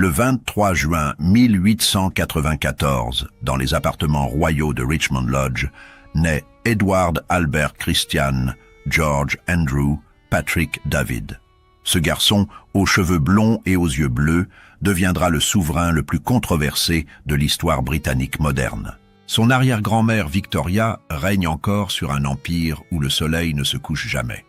Le 23 juin 1894, dans les appartements royaux de Richmond Lodge, naît Edward Albert Christian George Andrew Patrick David. Ce garçon, aux cheveux blonds et aux yeux bleus, deviendra le souverain le plus controversé de l'histoire britannique moderne. Son arrière-grand-mère Victoria règne encore sur un empire où le soleil ne se couche jamais.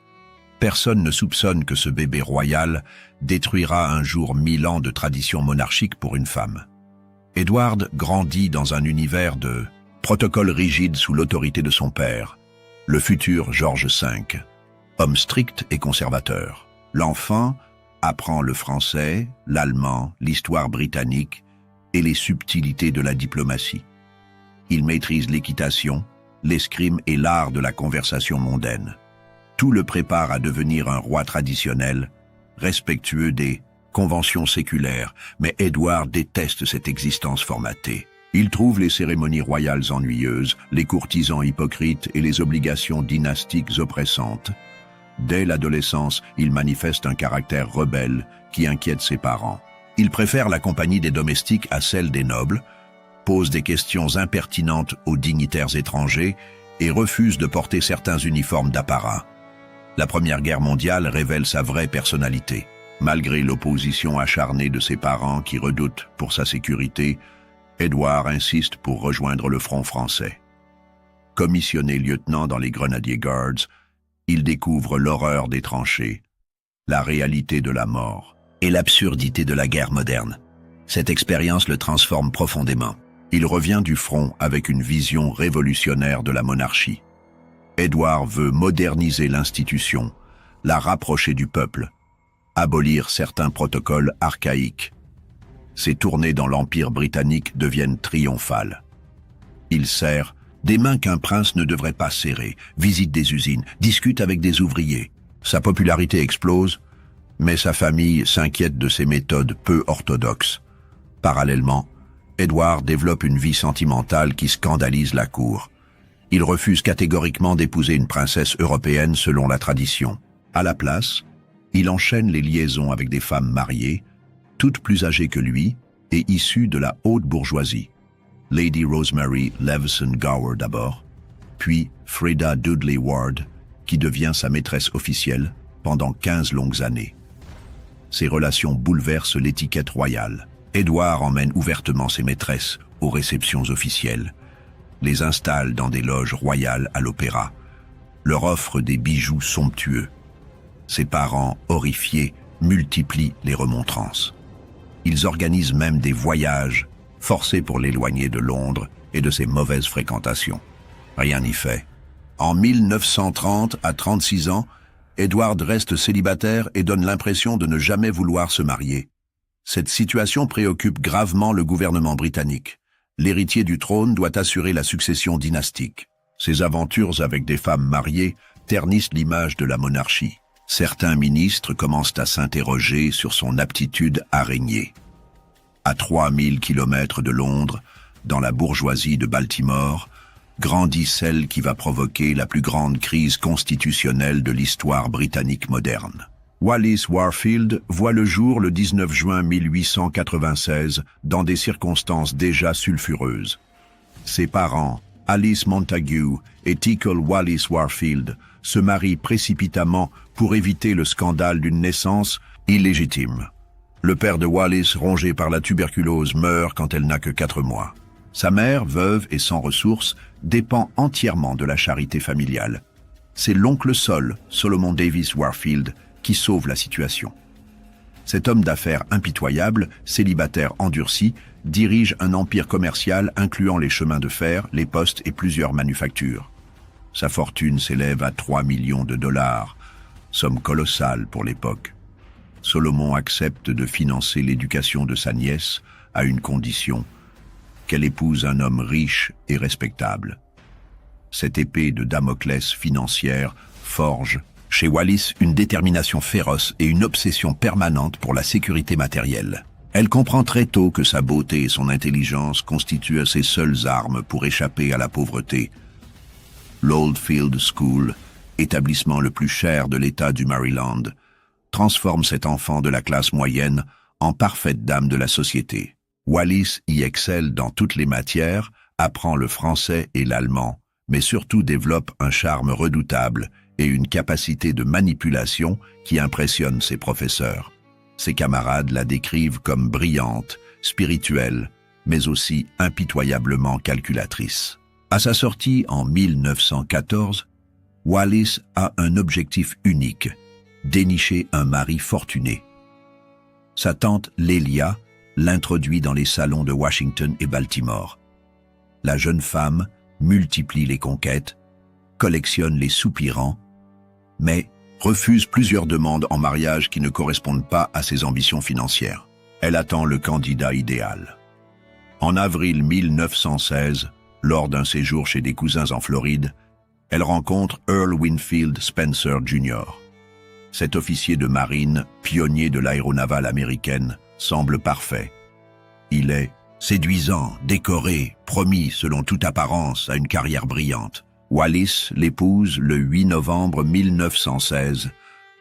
Personne ne soupçonne que ce bébé royal détruira un jour 1000 ans de tradition monarchique pour une femme. Edward grandit dans un univers de protocoles rigides sous l'autorité de son père, le futur George V, homme strict et conservateur. L'enfant apprend le français, l'allemand, l'histoire britannique et les subtilités de la diplomatie. Il maîtrise l'équitation, l'escrime et l'art de la conversation mondaine. Tout le prépare à devenir un roi traditionnel, respectueux des conventions séculaires, mais Édouard déteste cette existence formatée. Il trouve les cérémonies royales ennuyeuses, les courtisans hypocrites et les obligations dynastiques oppressantes. Dès l'adolescence, il manifeste un caractère rebelle qui inquiète ses parents. Il préfère la compagnie des domestiques à celle des nobles, pose des questions impertinentes aux dignitaires étrangers et refuse de porter certains uniformes d'apparat. La Première Guerre mondiale révèle sa vraie personnalité. Malgré l'opposition acharnée de ses parents qui redoutent pour sa sécurité, Édouard insiste pour rejoindre le front français. Commissionné lieutenant dans les Grenadier Guards, il découvre l'horreur des tranchées, la réalité de la mort et l'absurdité de la guerre moderne. Cette expérience le transforme profondément. Il revient du front avec une vision révolutionnaire de la monarchie. Édouard veut moderniser l'institution, la rapprocher du peuple, abolir certains protocoles archaïques. Ses tournées dans l'Empire britannique deviennent triomphales. Il serre des mains qu'un prince ne devrait pas serrer, visite des usines, discute avec des ouvriers. Sa popularité explose, mais sa famille s'inquiète de ses méthodes peu orthodoxes. Parallèlement, Édouard développe une vie sentimentale qui scandalise la cour. Il refuse catégoriquement d'épouser une princesse européenne selon la tradition. À la place, il enchaîne les liaisons avec des femmes mariées, toutes plus âgées que lui et issues de la haute bourgeoisie. Lady Rosemary Leveson Gower d'abord, puis Freda Dudley Ward, qui devient sa maîtresse officielle pendant 15 longues années. Ces relations bouleversent l'étiquette royale. Édouard emmène ouvertement ses maîtresses aux réceptions officielles, les installe dans des loges royales à l'opéra, leur offre des bijoux somptueux. Ses parents, horrifiés, multiplient les remontrances. Ils organisent même des voyages forcés pour l'éloigner de Londres et de ses mauvaises fréquentations. Rien n'y fait. En 1930, à 36 ans, Édouard reste célibataire et donne l'impression de ne jamais vouloir se marier. Cette situation préoccupe gravement le gouvernement britannique. L'héritier du trône doit assurer la succession dynastique. Ses aventures avec des femmes mariées ternissent l'image de la monarchie. Certains ministres commencent à s'interroger sur son aptitude à régner. À 3000 km de Londres, dans la bourgeoisie de Baltimore, grandit celle qui va provoquer la plus grande crise constitutionnelle de l'histoire britannique moderne. Wallis Warfield voit le jour le 19 juin 1896 dans des circonstances déjà sulfureuses. Ses parents, Alice Montague et Tickle Wallis Warfield, se marient précipitamment pour éviter le scandale d'une naissance illégitime. Le père de Wallis, rongé par la tuberculose, meurt quand elle n'a que 4 mois. Sa mère, veuve et sans ressources, dépend entièrement de la charité familiale. C'est l'oncle Sol, Solomon Davis Warfield, qui sauve la situation. Cet homme d'affaires impitoyable, célibataire endurci, dirige un empire commercial incluant les chemins de fer, les postes et plusieurs manufactures. Sa fortune s'élève à 3 millions de dollars, somme colossale pour l'époque. Solomon accepte de financer l'éducation de sa nièce à une condition, qu'elle épouse un homme riche et respectable. Cette épée de Damoclès financière forge chez Wallis une détermination féroce et une obsession permanente pour la sécurité matérielle. Elle comprend très tôt que sa beauté et son intelligence constituent ses seules armes pour échapper à la pauvreté. L'Oldfield School, établissement le plus cher de l'État du Maryland, transforme cet enfant de la classe moyenne en parfaite dame de la société. Wallis y excelle dans toutes les matières, apprend le français et l'allemand, mais surtout développe un charme redoutable et une capacité de manipulation qui impressionne ses professeurs. Ses camarades la décrivent comme brillante, spirituelle, mais aussi impitoyablement calculatrice. À sa sortie en 1914, Wallis a un objectif unique, dénicher un mari fortuné. Sa tante Lélia l'introduit dans les salons de Washington et Baltimore. La jeune femme multiplie les conquêtes, collectionne les soupirants, mais refuse plusieurs demandes en mariage qui ne correspondent pas à ses ambitions financières. Elle attend le candidat idéal. En avril 1916, lors d'un séjour chez des cousins en Floride, elle rencontre Earl Winfield Spencer Jr. Cet officier de marine, pionnier de l'aéronavale américaine, semble parfait. Il est séduisant, décoré, promis selon toute apparence à une carrière brillante. Wallis l'épouse le 8 novembre 1916,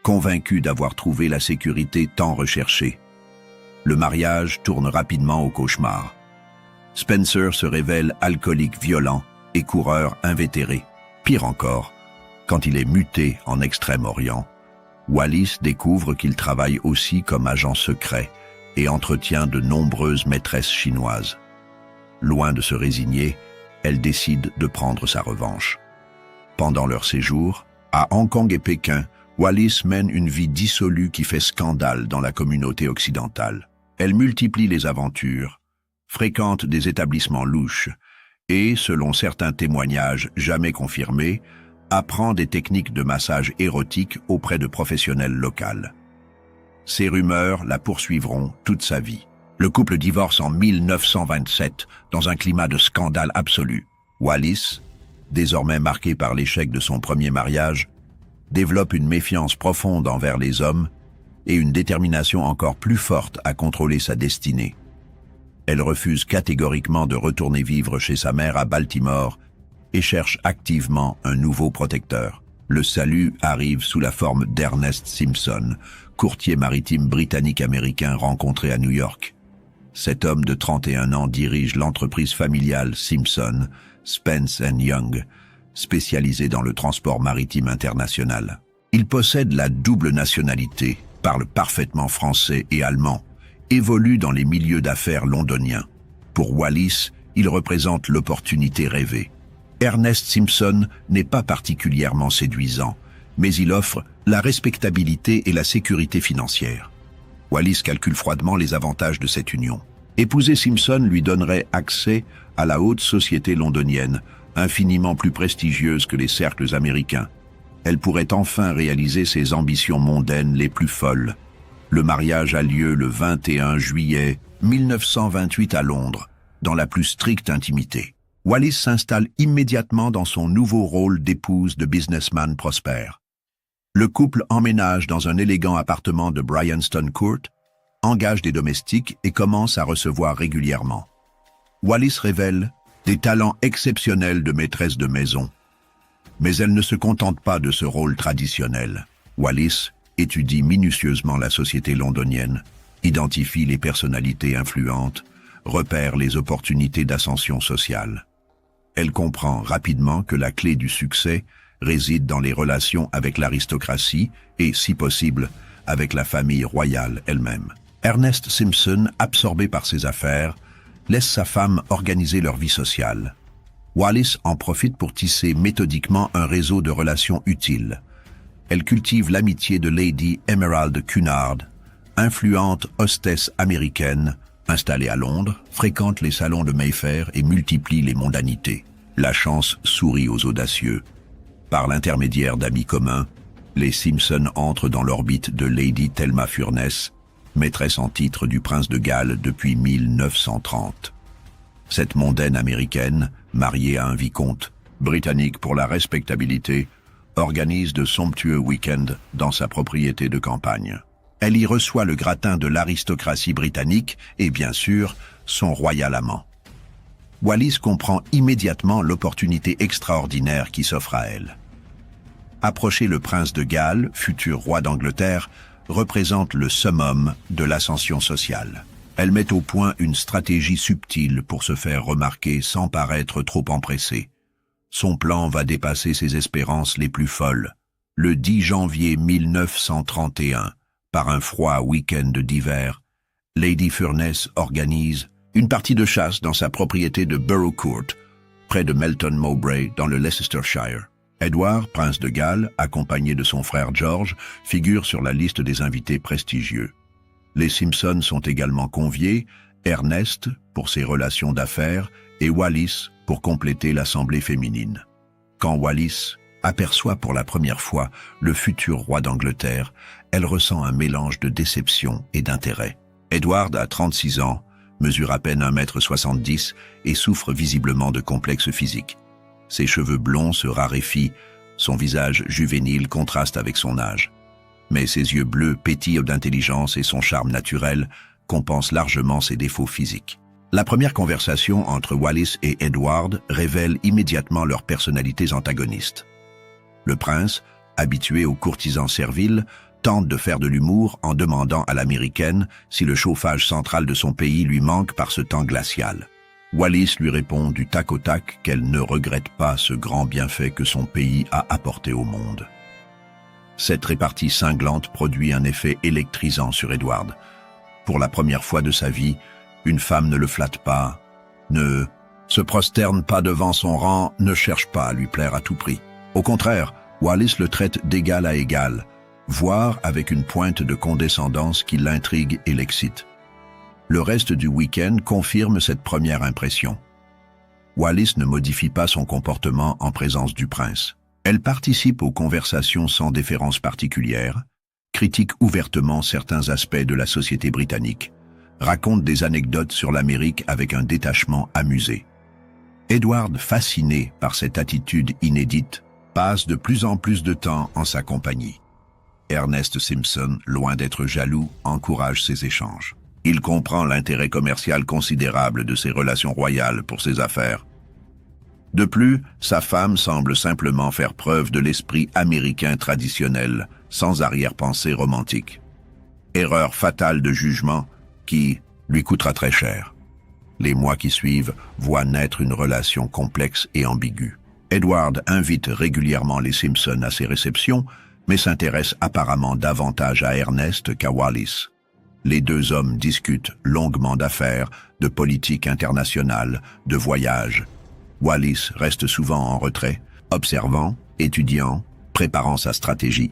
convaincu d'avoir trouvé la sécurité tant recherchée. Le mariage tourne rapidement au cauchemar. Spencer se révèle alcoolique violent et coureur invétéré. Pire encore, quand il est muté en Extrême-Orient, Wallis découvre qu'il travaille aussi comme agent secret et entretient de nombreuses maîtresses chinoises. Loin de se résigner, elle décide de prendre sa revanche. Pendant leur séjour, à Hong Kong et Pékin, Wallis mène une vie dissolue qui fait scandale dans la communauté occidentale. Elle multiplie les aventures, fréquente des établissements louches et, selon certains témoignages jamais confirmés, apprend des techniques de massage érotique auprès de professionnels locaux. Ces rumeurs la poursuivront toute sa vie. Le couple divorce en 1927 dans un climat de scandale absolu. Wallis, désormais marqué par l'échec de son premier mariage, développe une méfiance profonde envers les hommes et une détermination encore plus forte à contrôler sa destinée. Elle refuse catégoriquement de retourner vivre chez sa mère à Baltimore et cherche activement un nouveau protecteur. Le salut arrive sous la forme d'Ernest Simpson, courtier maritime britannique-américain rencontré à New York. Cet homme de 31 ans dirige l'entreprise familiale Simpson, Spence & Young, spécialisée dans le transport maritime international. Il possède la double nationalité, parle parfaitement français et allemand, évolue dans les milieux d'affaires londoniens. Pour Wallis, il représente l'opportunité rêvée. Ernest Simpson n'est pas particulièrement séduisant, mais il offre la respectabilité et la sécurité financière. Wallis calcule froidement les avantages de cette union. Épouser Simpson lui donnerait accès à la haute société londonienne, infiniment plus prestigieuse que les cercles américains. Elle pourrait enfin réaliser ses ambitions mondaines les plus folles. Le mariage a lieu le 21 juillet 1928 à Londres, dans la plus stricte intimité. Wallis s'installe immédiatement dans son nouveau rôle d'épouse de businessman prospère. Le couple emménage dans un élégant appartement de Bryanston Court, engage des domestiques et commence à recevoir régulièrement. Wallis révèle des talents exceptionnels de maîtresse de maison. Mais elle ne se contente pas de ce rôle traditionnel. Wallis étudie minutieusement la société londonienne, identifie les personnalités influentes, repère les opportunités d'ascension sociale. Elle comprend rapidement que la clé du succès réside dans les relations avec l'aristocratie et, si possible, avec la famille royale elle-même. Ernest Simpson, absorbé par ses affaires, laisse sa femme organiser leur vie sociale. Wallis en profite pour tisser méthodiquement un réseau de relations utiles. Elle cultive l'amitié de Lady Emerald Cunard, influente hostesse américaine, installée à Londres, fréquente les salons de Mayfair et multiplie les mondanités. La chance sourit aux audacieux. Par l'intermédiaire d'amis communs, les Simpson entrent dans l'orbite de Lady Thelma Furness, maîtresse en titre du prince de Galles depuis 1930. Cette mondaine américaine, mariée à un vicomte, britannique pour la respectabilité, organise de somptueux week-ends dans sa propriété de campagne. Elle y reçoit le gratin de l'aristocratie britannique et, bien sûr, son royal amant. Wallis comprend immédiatement l'opportunité extraordinaire qui s'offre à elle. Approcher le prince de Galles, futur roi d'Angleterre, représente le summum de l'ascension sociale. Elle met au point une stratégie subtile pour se faire remarquer sans paraître trop empressée. Son plan va dépasser ses espérances les plus folles. Le 10 janvier 1931, par un froid week-end d'hiver, Lady Furness organise une partie de chasse dans sa propriété de Borough Court, près de Melton Mowbray, dans le Leicestershire. Edward, prince de Galles, accompagné de son frère George, figure sur la liste des invités prestigieux. Les Simpson sont également conviés, Ernest pour ses relations d'affaires et Wallis pour compléter l'assemblée féminine. Quand Wallis aperçoit pour la première fois le futur roi d'Angleterre, elle ressent un mélange de déception et d'intérêt. Edward a 36 ans, mesure à peine 1,70 m et souffre visiblement de complexes physiques. Ses cheveux blonds se raréfient, son visage juvénile contraste avec son âge. Mais ses yeux bleus pétillent d'intelligence et son charme naturel compense largement ses défauts physiques. La première conversation entre Wallis et Edward révèle immédiatement leurs personnalités antagonistes. Le prince, habitué aux courtisans serviles, tente de faire de l'humour en demandant à l'américaine si le chauffage central de son pays lui manque par ce temps glacial. Wallis lui répond du tac au tac qu'elle ne regrette pas ce grand bienfait que son pays a apporté au monde. Cette répartie cinglante produit un effet électrisant sur Edward. Pour la première fois de sa vie, une femme ne le flatte pas, ne se prosterne pas devant son rang, ne cherche pas à lui plaire à tout prix. Au contraire, Wallis le traite d'égal à égal, voire avec une pointe de condescendance qui l'intrigue et l'excite. Le reste du week-end confirme cette première impression. Wallis ne modifie pas son comportement en présence du prince. Elle participe aux conversations sans déférence particulière, critique ouvertement certains aspects de la société britannique, raconte des anecdotes sur l'Amérique avec un détachement amusé. Edward, fasciné par cette attitude inédite, passe de plus en plus de temps en sa compagnie. Ernest Simpson, loin d'être jaloux, encourage ces échanges. Il comprend l'intérêt commercial considérable de ses relations royales pour ses affaires. De plus, sa femme semble simplement faire preuve de l'esprit américain traditionnel, sans arrière-pensée romantique. Erreur fatale de jugement qui lui coûtera très cher. Les mois qui suivent voient naître une relation complexe et ambiguë. Edward invite régulièrement les Simpson à ses réceptions, mais s'intéresse apparemment davantage à Ernest qu'à Wallis. Les deux hommes discutent longuement d'affaires, de politique internationale, de voyages. Wallis reste souvent en retrait, observant, étudiant, préparant sa stratégie.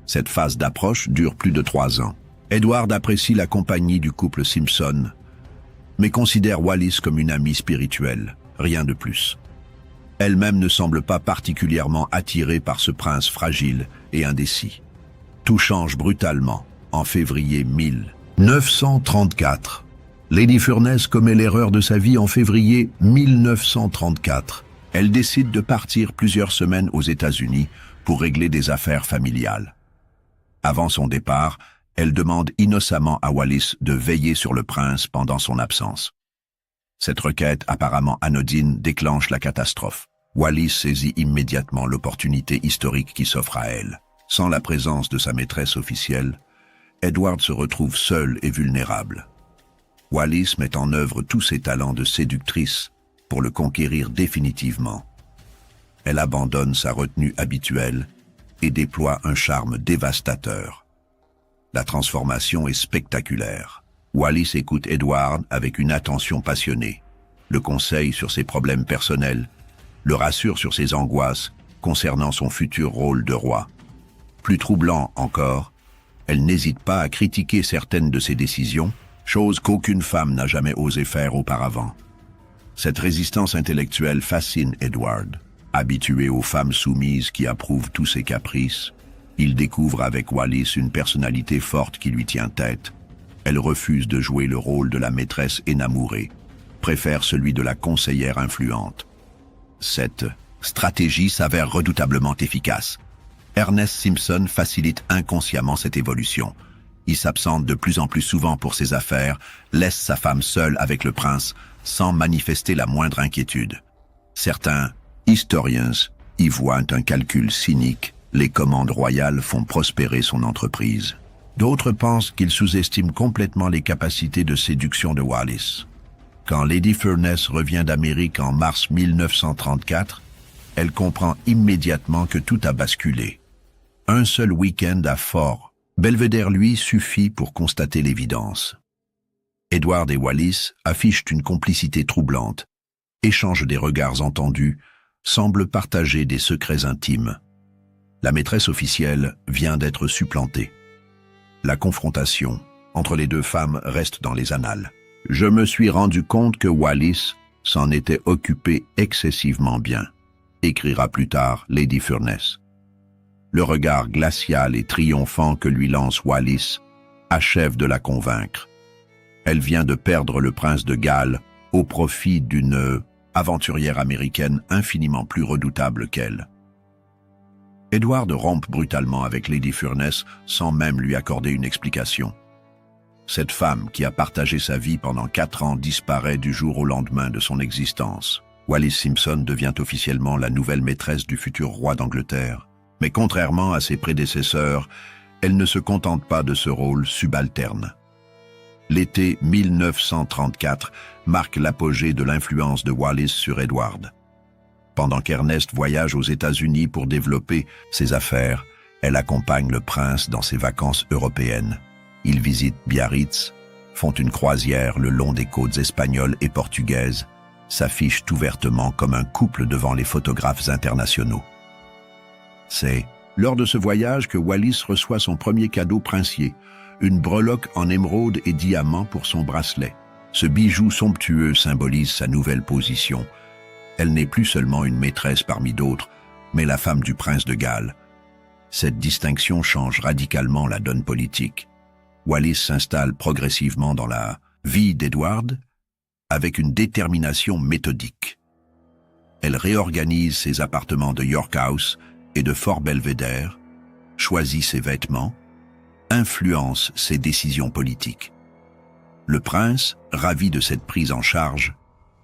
Cette phase d'approche dure plus de 3 ans. Edward apprécie la compagnie du couple Simpson, mais considère Wallis comme une amie spirituelle, rien de plus. Elle-même ne semble pas particulièrement attirée par ce prince fragile et indécis. Tout change brutalement en février 1934. Lady Furness commet l'erreur de sa vie en février 1934. Elle décide de partir plusieurs semaines aux États-Unis pour régler des affaires familiales. Avant son départ, elle demande innocemment à Wallis de veiller sur le prince pendant son absence. Cette requête apparemment anodine déclenche la catastrophe. Wallis saisit immédiatement l'opportunité historique qui s'offre à elle. Sans la présence de sa maîtresse officielle, Edward se retrouve seul et vulnérable. Wallis met en œuvre tous ses talents de séductrice pour le conquérir définitivement. Elle abandonne sa retenue habituelle et déploie un charme dévastateur. La transformation est spectaculaire. Wallis écoute Edward avec une attention passionnée, le conseille sur ses problèmes personnels, le rassure sur ses angoisses concernant son futur rôle de roi. Plus troublant encore, elle n'hésite pas à critiquer certaines de ses décisions, chose qu'aucune femme n'a jamais osé faire auparavant. Cette résistance intellectuelle fascine Edward. Habitué aux femmes soumises qui approuvent tous ses caprices, il découvre avec Wallis une personnalité forte qui lui tient tête. Elle refuse de jouer le rôle de la maîtresse énamourée, préfère celui de la conseillère influente. Cette stratégie s'avère redoutablement efficace. Ernest Simpson facilite inconsciemment cette évolution. Il s'absente de plus en plus souvent pour ses affaires, laisse sa femme seule avec le prince, sans manifester la moindre inquiétude. Certains historiens y voient un calcul cynique. Les commandes royales font prospérer son entreprise. D'autres pensent qu'il sous-estime complètement les capacités de séduction de Wallis. Quand Lady Furness revient d'Amérique en mars 1934, elle comprend immédiatement que tout a basculé. Un seul week-end à Fort Belvedere, lui, suffit pour constater l'évidence. Edward et Wallis affichent une complicité troublante, échangent des regards entendus, semblent partager des secrets intimes. La maîtresse officielle vient d'être supplantée. La confrontation entre les deux femmes reste dans les annales. Je me suis rendu compte que Wallis s'en était occupé excessivement bien, écrira plus tard Lady Furness. Le regard glacial et triomphant que lui lance Wallis achève de la convaincre. Elle vient de perdre le prince de Galles au profit d'une aventurière américaine infiniment plus redoutable qu'elle. Edward rompt brutalement avec Lady Furness sans même lui accorder une explication. Cette femme qui a partagé sa vie pendant 4 ans disparaît du jour au lendemain de son existence. Wallis Simpson devient officiellement la nouvelle maîtresse du futur roi d'Angleterre. Mais contrairement à ses prédécesseurs, elle ne se contente pas de ce rôle subalterne. L'été 1934 marque l'apogée de l'influence de Wallis sur Edward. Pendant qu'Ernest voyage aux États-Unis pour développer ses affaires, elle accompagne le prince dans ses vacances européennes. Ils visitent Biarritz, font une croisière le long des côtes espagnoles et portugaises, s'affichent ouvertement comme un couple devant les photographes internationaux. C'est lors de ce voyage que Wallis reçoit son premier cadeau princier, une breloque en émeraude et diamant pour son bracelet. Ce bijou somptueux symbolise sa nouvelle position. Elle n'est plus seulement une maîtresse parmi d'autres, mais la femme du prince de Galles. Cette distinction change radicalement la donne politique. Wallis s'installe progressivement dans la vie d'Edward avec une détermination méthodique. Elle réorganise ses appartements de York House et de Fort Belvedere, choisit ses vêtements, influence ses décisions politiques. Le prince, ravi de cette prise en charge,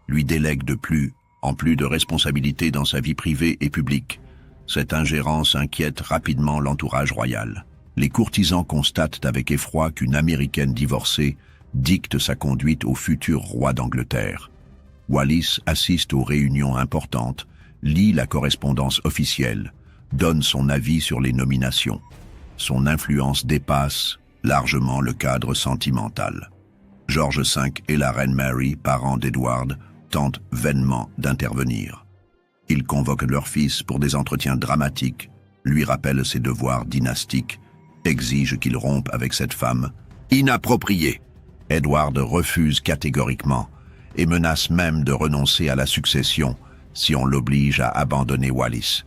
lui délègue de plus en plus de responsabilités dans sa vie privée et publique. Cette ingérence inquiète rapidement l'entourage royal. Les courtisans constatent avec effroi qu'une Américaine divorcée dicte sa conduite au futur roi d'Angleterre. Wallis assiste aux réunions importantes, lit la correspondance officielle, donne son avis sur les nominations. Son influence dépasse largement le cadre sentimental. George V et la reine Mary, parents d'Edward, tentent vainement d'intervenir. Ils convoquent leur fils pour des entretiens dramatiques, lui rappellent ses devoirs dynastiques, exigent qu'il rompe avec cette femme inappropriée. Edward refuse catégoriquement et menace même de renoncer à la succession si on l'oblige à abandonner Wallis.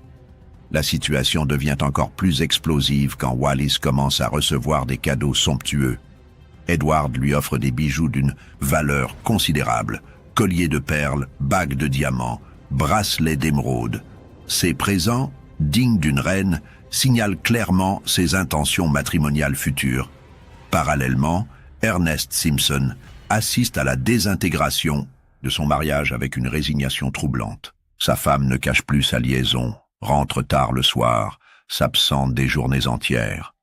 La situation devient encore plus explosive quand Wallis commence à recevoir des cadeaux somptueux. Edward lui offre des bijoux d'une valeur considérable, colliers de perles, bagues de diamants, bracelets d'émeraude. Ces présents, dignes d'une reine, signalent clairement ses intentions matrimoniales futures. Parallèlement, Ernest Simpson assiste à la désintégration de son mariage avec une résignation troublante. Sa femme ne cache plus sa liaison, rentre tard le soir, s'absente des journées entières.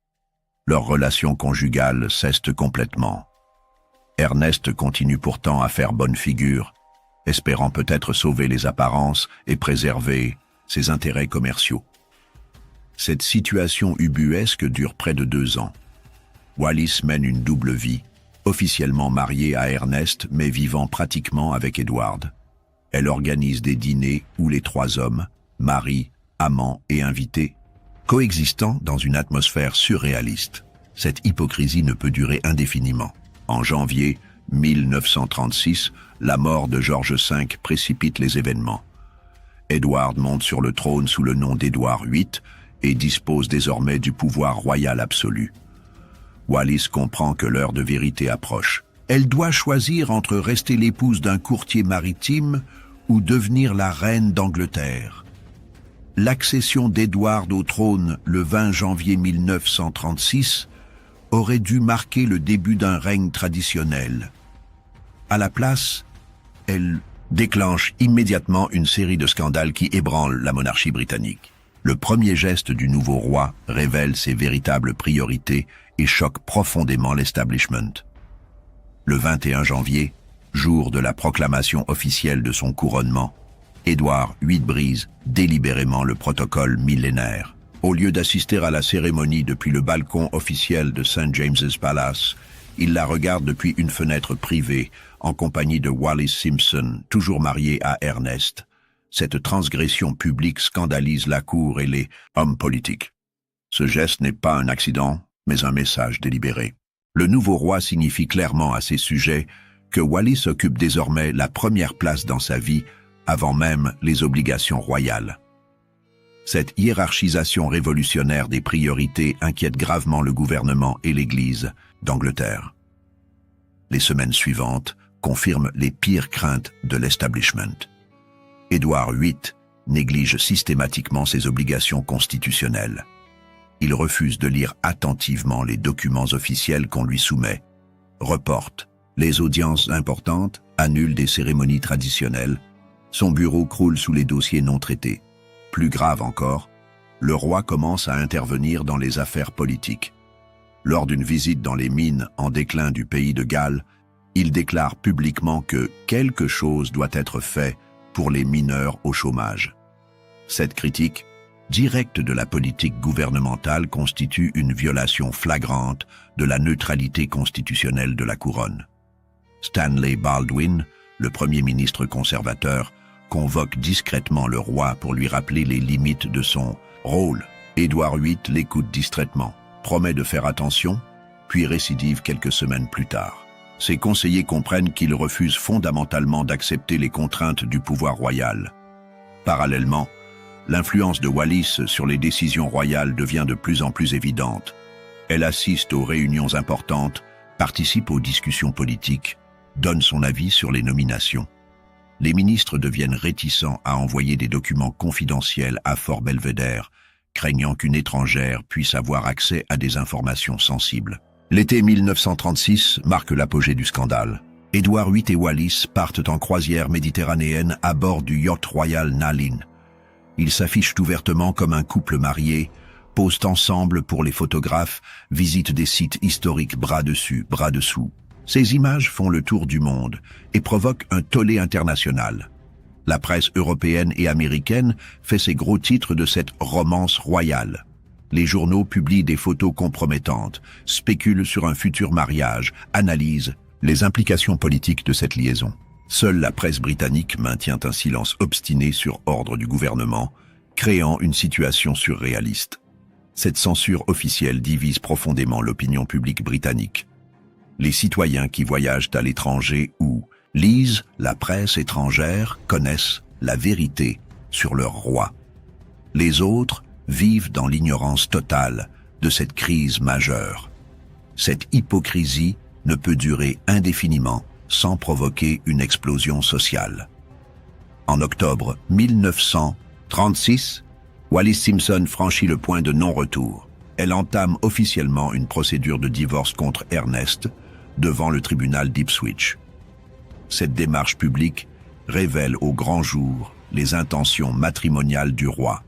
Leur relation conjugale cesse complètement. Ernest continue pourtant à faire bonne figure, espérant peut-être sauver les apparences et préserver ses intérêts commerciaux. Cette situation ubuesque dure près de 2 ans. Wallis mène une double vie, officiellement mariée à Ernest mais vivant pratiquement avec Edward. Elle organise des dîners où les 3 hommes, mari, amant et invités, coexistant dans une atmosphère surréaliste. Cette hypocrisie ne peut durer indéfiniment. En janvier 1936, la mort de George V précipite les événements. Edward monte sur le trône sous le nom d'Édouard VIII et dispose désormais du pouvoir royal absolu. Wallis comprend que l'heure de vérité approche. Elle doit choisir entre rester l'épouse d'un courtier maritime ou devenir la reine d'Angleterre. L'accession d'Édouard au trône le 20 janvier 1936 aurait dû marquer le début d'un règne traditionnel. À la place, elle déclenche immédiatement une série de scandales qui ébranlent la monarchie britannique. Le premier geste du nouveau roi révèle ses véritables priorités et choque profondément l'establishment. Le 21 janvier, jour de la proclamation officielle de son couronnement, Édouard VIII brise délibérément le protocole millénaire. Au lieu d'assister à la cérémonie depuis le balcon officiel de St. James's Palace, il la regarde depuis une fenêtre privée, en compagnie de Wallis Simpson, toujours marié à Ernest. Cette transgression publique scandalise la cour et les hommes politiques. Ce geste n'est pas un accident, mais un message délibéré. Le nouveau roi signifie clairement à ses sujets que Wallis occupe désormais la première place dans sa vie, avant même les obligations royales. Cette hiérarchisation révolutionnaire des priorités inquiète gravement le gouvernement et l'Église d'Angleterre. Les semaines suivantes confirment les pires craintes de l'establishment. Édouard VIII néglige systématiquement ses obligations constitutionnelles. Il refuse de lire attentivement les documents officiels qu'on lui soumet, reporte les audiences importantes, annule des cérémonies traditionnelles. Son bureau croule sous les dossiers non traités. Plus grave encore, le roi commence à intervenir dans les affaires politiques. Lors d'une visite dans les mines en déclin du pays de Galles, il déclare publiquement que quelque chose doit être fait pour les mineurs au chômage. Cette critique, directe de la politique gouvernementale, constitue une violation flagrante de la neutralité constitutionnelle de la couronne. Stanley Baldwin, le premier ministre conservateur, convoque discrètement le roi pour lui rappeler les limites de son rôle. Édouard VIII l'écoute distraitement, promet de faire attention, puis récidive quelques semaines plus tard. Ses conseillers comprennent qu'il refuse fondamentalement d'accepter les contraintes du pouvoir royal. Parallèlement, l'influence de Wallis sur les décisions royales devient de plus en plus évidente. Elle assiste aux réunions importantes, participe aux discussions politiques, donne son avis sur les nominations. Les ministres deviennent réticents à envoyer des documents confidentiels à Fort Belvedere, craignant qu'une étrangère puisse avoir accès à des informations sensibles. L'été 1936 marque l'apogée du scandale. Édouard VIII et Wallis partent en croisière méditerranéenne à bord du yacht royal Nalin. Ils s'affichent ouvertement comme un couple marié, posent ensemble pour les photographes, visitent des sites historiques bras dessus, bras dessous. Ces images font le tour du monde et provoquent un tollé international. La presse européenne et américaine fait ses gros titres de cette romance royale. Les journaux publient des photos compromettantes, spéculent sur un futur mariage, analysent les implications politiques de cette liaison. Seule la presse britannique maintient un silence obstiné sur ordre du gouvernement, créant une situation surréaliste. Cette censure officielle divise profondément l'opinion publique britannique. Les citoyens qui voyagent à l'étranger ou lisent la presse étrangère connaissent la vérité sur leur roi. Les autres vivent dans l'ignorance totale de cette crise majeure. Cette hypocrisie ne peut durer indéfiniment sans provoquer une explosion sociale. En octobre 1936, Wallis Simpson franchit le point de non-retour. Elle entame officiellement une procédure de divorce contre Ernest devant le tribunal d'Ipswich. Cette démarche publique révèle au grand jour les intentions matrimoniales du roi.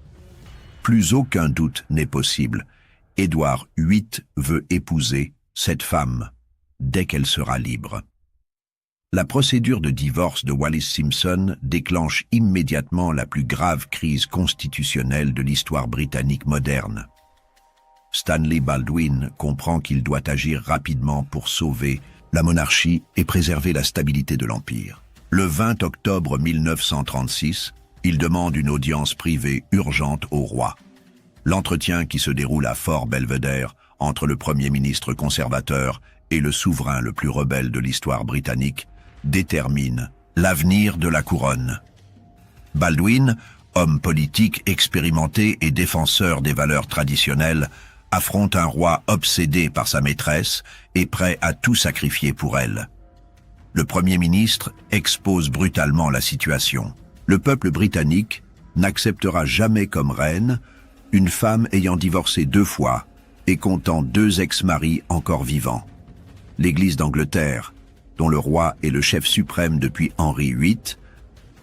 Plus aucun doute n'est possible. Édouard VIII veut épouser cette femme dès qu'elle sera libre. La procédure de divorce de Wallis Simpson déclenche immédiatement la plus grave crise constitutionnelle de l'histoire britannique moderne. Stanley Baldwin comprend qu'il doit agir rapidement pour sauver la monarchie et préserver la stabilité de l'Empire. Le 20 octobre 1936, il demande une audience privée urgente au roi. L'entretien qui se déroule à Fort Belvedere entre le Premier ministre conservateur et le souverain le plus rebelle de l'histoire britannique détermine l'avenir de la couronne. Baldwin, homme politique expérimenté et défenseur des valeurs traditionnelles, affronte un roi obsédé par sa maîtresse et prêt à tout sacrifier pour elle. Le Premier ministre expose brutalement la situation. Le peuple britannique n'acceptera jamais comme reine une femme ayant divorcé 2 fois et comptant 2 ex-maris encore vivants. L'Église d'Angleterre, dont le roi est le chef suprême depuis Henri VIII,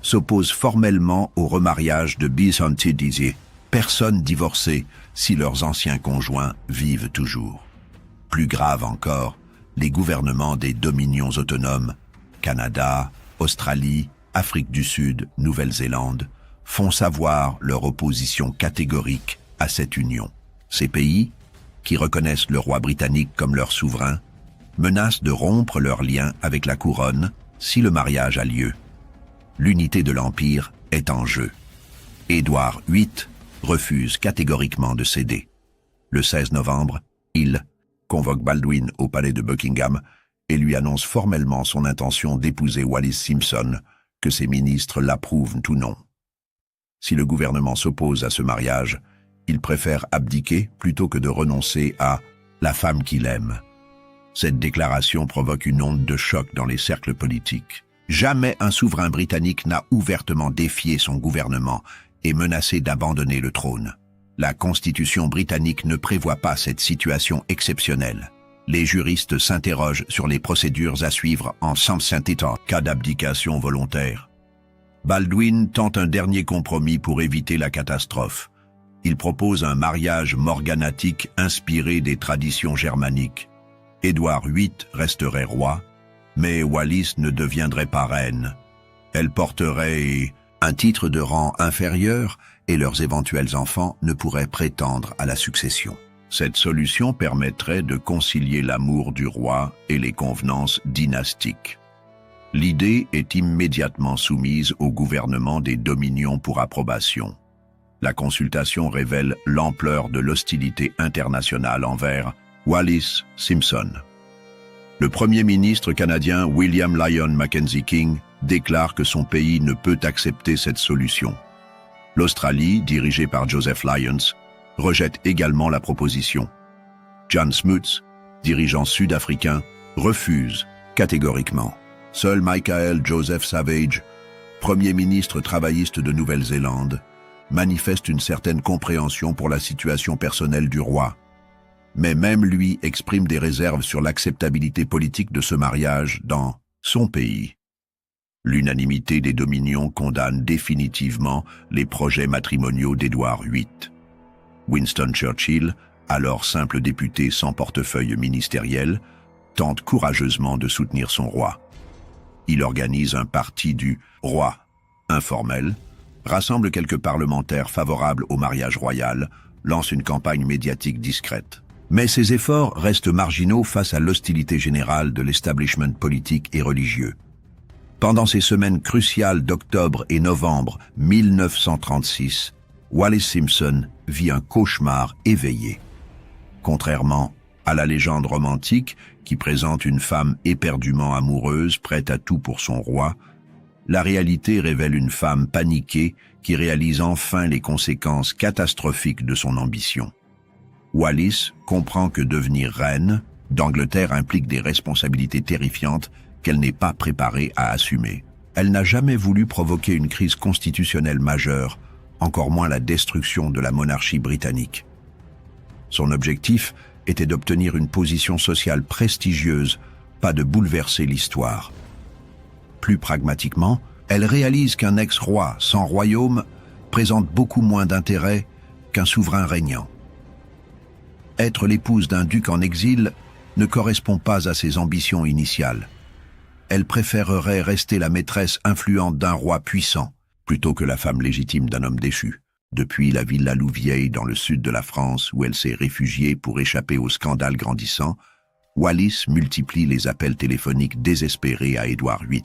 s'oppose formellement au remariage de Byzanti Dizier, Personne divorcé si leurs anciens conjoints vivent toujours. Plus grave encore, les gouvernements des dominions autonomes, Canada, Australie, Afrique du Sud, Nouvelle-Zélande, font savoir leur opposition catégorique à cette union. Ces pays, qui reconnaissent le roi britannique comme leur souverain, menacent de rompre leurs liens avec la couronne si le mariage a lieu. L'unité de l'Empire est en jeu. Édouard VIII refuse catégoriquement de céder. Le 16 novembre, il convoque Baldwin au palais de Buckingham et lui annonce formellement son intention d'épouser Wallis Simpson, que ses ministres l'approuvent ou non. Si le gouvernement s'oppose à ce mariage, il préfère abdiquer plutôt que de renoncer à la femme qu'il aime. Cette déclaration provoque une onde de choc dans les cercles politiques. Jamais un souverain britannique n'a ouvertement défié son gouvernement et menacé d'abandonner le trône. La Constitution britannique ne prévoit pas cette situation exceptionnelle. Les juristes s'interrogent sur les procédures à suivre en cas d'abdication volontaire. Baldwin tente un dernier compromis pour éviter la catastrophe. Il propose un mariage morganatique inspiré des traditions germaniques. Édouard VIII resterait roi, mais Wallis ne deviendrait pas reine. Elle porterait un titre de rang inférieur et leurs éventuels enfants ne pourraient prétendre à la succession. Cette solution permettrait de concilier l'amour du roi et les convenances dynastiques. L'idée est immédiatement soumise au gouvernement des dominions pour approbation. La consultation révèle l'ampleur de l'hostilité internationale envers Wallis Simpson. Le premier ministre canadien William Lyon Mackenzie King déclare que son pays ne peut accepter cette solution. L'Australie, dirigée par Joseph Lyons, rejette également la proposition. John Smuts, dirigeant sud-africain, refuse catégoriquement. Seul Michael Joseph Savage, premier ministre travailliste de Nouvelle-Zélande, manifeste une certaine compréhension pour la situation personnelle du roi. Mais même lui exprime des réserves sur l'acceptabilité politique de ce mariage dans son pays. L'unanimité des dominions condamne définitivement les projets matrimoniaux d'Édouard VIII. Winston Churchill, alors simple député sans portefeuille ministériel, tente courageusement de soutenir son roi. Il organise un parti du roi informel, rassemble quelques parlementaires favorables au mariage royal, lance une campagne médiatique discrète. Mais ses efforts restent marginaux face à l'hostilité générale de l'establishment politique et religieux. Pendant ces semaines cruciales d'octobre et novembre 1936, Wallis Simpson vit un cauchemar éveillé. Contrairement à la légende romantique qui présente une femme éperdument amoureuse prête à tout pour son roi, la réalité révèle une femme paniquée qui réalise enfin les conséquences catastrophiques de son ambition. Wallis comprend que devenir reine d'Angleterre implique des responsabilités terrifiantes qu'elle n'est pas préparée à assumer. Elle n'a jamais voulu provoquer une crise constitutionnelle majeure, encore moins la destruction de la monarchie britannique. Son objectif était d'obtenir une position sociale prestigieuse, pas de bouleverser l'histoire. Plus pragmatiquement, elle réalise qu'un ex-roi sans royaume présente beaucoup moins d'intérêt qu'un souverain régnant. Être l'épouse d'un duc en exil ne correspond pas à ses ambitions initiales. Elle préférerait rester la maîtresse influente d'un roi puissant, plutôt que la femme légitime d'un homme déchu. Depuis la villa Louviers dans le sud de la France, où elle s'est réfugiée pour échapper au scandale grandissant, Wallis multiplie les appels téléphoniques désespérés à Édouard VIII.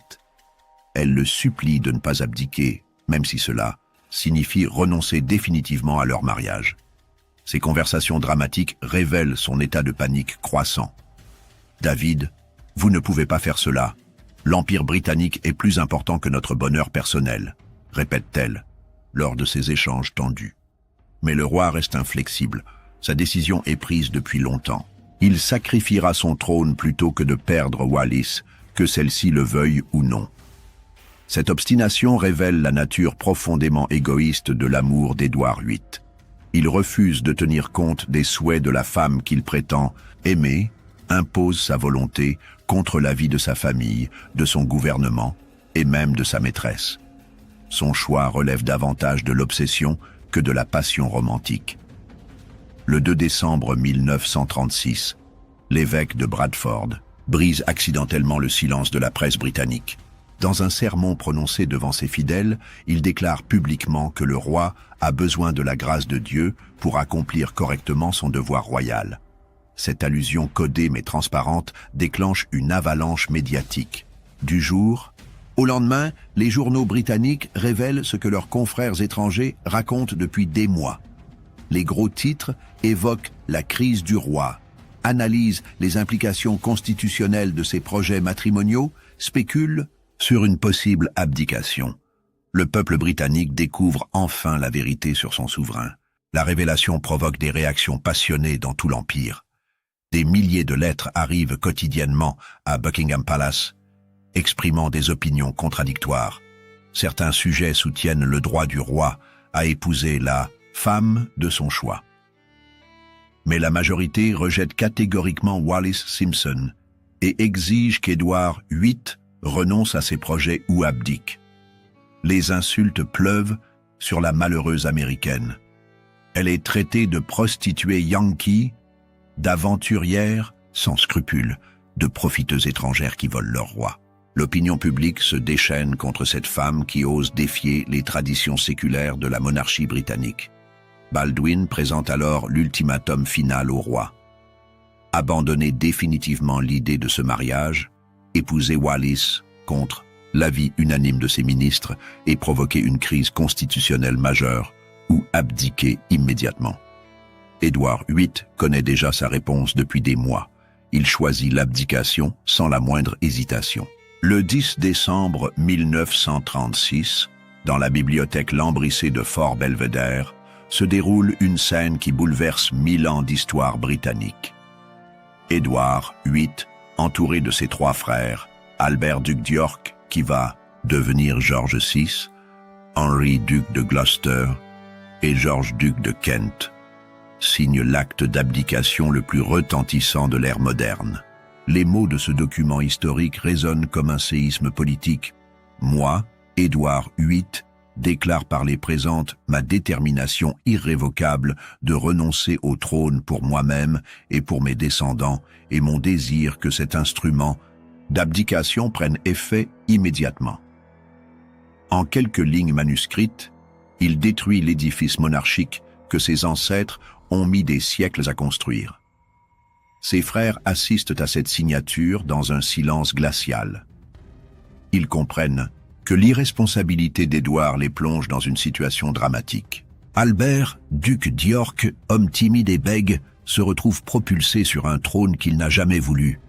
Elle le supplie de ne pas abdiquer, même si cela signifie renoncer définitivement à leur mariage. Ces conversations dramatiques révèlent son état de panique croissant. « David, vous ne pouvez pas faire cela. L'Empire britannique est plus important que notre bonheur personnel, » répète-t-elle, lors de ces échanges tendus. Mais le roi reste inflexible. Sa décision est prise depuis longtemps. Il sacrifiera son trône plutôt que de perdre Wallis, que celle-ci le veuille ou non. Cette obstination révèle la nature profondément égoïste de l'amour d'Édouard VIII. Il refuse de tenir compte des souhaits de la femme qu'il prétend aimer, impose sa volonté contre l'avis de sa famille, de son gouvernement et même de sa maîtresse. Son choix relève davantage de l'obsession que de la passion romantique. Le 2 décembre 1936, l'évêque de Bradford brise accidentellement le silence de la presse britannique. Dans un sermon prononcé devant ses fidèles, il déclare publiquement que le roi a besoin de la grâce de Dieu pour accomplir correctement son devoir royal. Cette allusion codée mais transparente déclenche une avalanche médiatique. Du jour au lendemain, les journaux britanniques révèlent ce que leurs confrères étrangers racontent depuis des mois. Les gros titres évoquent la crise du roi, analysent les implications constitutionnelles de ses projets matrimoniaux, spéculent sur une possible abdication. Le peuple britannique découvre enfin la vérité sur son souverain. La révélation provoque des réactions passionnées dans tout l'Empire. Des milliers de lettres arrivent quotidiennement à Buckingham Palace, exprimant des opinions contradictoires. Certains sujets soutiennent le droit du roi à épouser la femme de son choix. Mais la majorité rejette catégoriquement Wallis Simpson et exige qu'Édouard VIII renonce à ses projets ou abdique. Les insultes pleuvent sur la malheureuse américaine. Elle est traitée de prostituée yankee, d'aventurière sans scrupules, de profiteuses étrangères qui volent leur roi. L'opinion publique se déchaîne contre cette femme qui ose défier les traditions séculaires de la monarchie britannique. Baldwin présente alors l'ultimatum final au roi. Abandonner définitivement l'idée de ce mariage, épouser Wallis contre l'avis unanime de ses ministres et provoquer une crise constitutionnelle majeure ou abdiquer immédiatement. Édouard VIII connaît déjà sa réponse depuis des mois. Il choisit l'abdication sans la moindre hésitation. Le 10 décembre 1936, dans la bibliothèque lambrissée de Fort Belvedere, se déroule une scène qui bouleverse 1000 ans d'histoire britannique. Édouard VIII, entouré de ses 3 frères, Albert duc d'York, qui va devenir George VI, Henri duc de Gloucester et George duc de Kent, signe l'acte d'abdication le plus retentissant de l'ère moderne. Les mots de ce document historique résonnent comme un séisme politique. Moi, Édouard VIII, déclare par les présentes ma détermination irrévocable de renoncer au trône pour moi-même et pour mes descendants et mon désir que cet instrument d'abdication prenne effet immédiatement. En quelques lignes manuscrites, il détruit l'édifice monarchique que ses ancêtres ont mis des siècles à construire. Ses frères assistent à cette signature dans un silence glacial. Ils comprennent que l'irresponsabilité d'Édouard les plonge dans une situation dramatique. Albert, duc d'York, homme timide et bègue, se retrouve propulsé sur un trône qu'il n'a jamais voulu.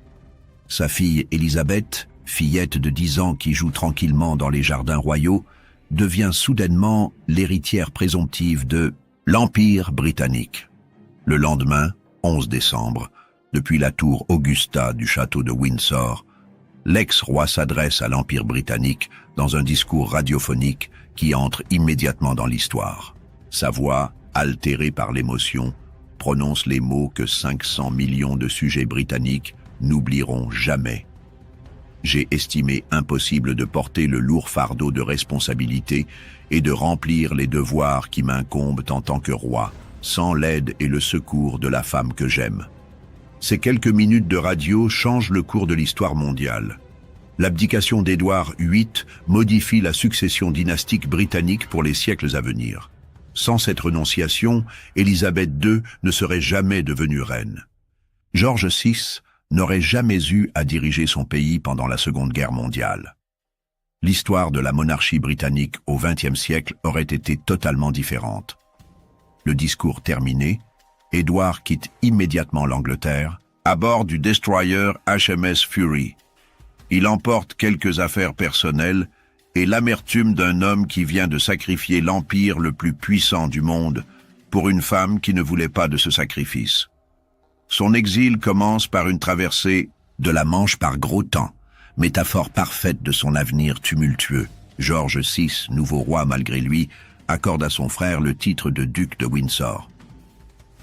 Sa fille Élisabeth, fillette de 10 ans qui joue tranquillement dans les jardins royaux, devient soudainement l'héritière présomptive de l'Empire britannique. Le lendemain, 11 décembre, depuis la tour Augusta du château de Windsor, l'ex-roi s'adresse à l'Empire britannique dans un discours radiophonique qui entre immédiatement dans l'histoire. Sa voix, altérée par l'émotion, prononce les mots que 500 millions de sujets britanniques n'oublieront jamais. J'ai estimé impossible de porter le lourd fardeau de responsabilité et de remplir les devoirs qui m'incombent en tant que roi, sans l'aide et le secours de la femme que j'aime. Ces quelques minutes de radio changent le cours de l'histoire mondiale. L'abdication d'Édouard VIII modifie la succession dynastique britannique pour les siècles à venir. Sans cette renonciation, Élisabeth II ne serait jamais devenue reine. George VI n'aurait jamais eu à diriger son pays pendant la Seconde Guerre mondiale. L'histoire de la monarchie britannique au XXe siècle aurait été totalement différente. Le discours terminé, Édouard quitte immédiatement l'Angleterre à bord du destroyer HMS Fury. Il emporte quelques affaires personnelles et l'amertume d'un homme qui vient de sacrifier l'empire le plus puissant du monde pour une femme qui ne voulait pas de ce sacrifice. Son exil commence par une traversée de la Manche par gros temps, métaphore parfaite de son avenir tumultueux. George VI, nouveau roi malgré lui, accorde à son frère le titre de duc de Windsor.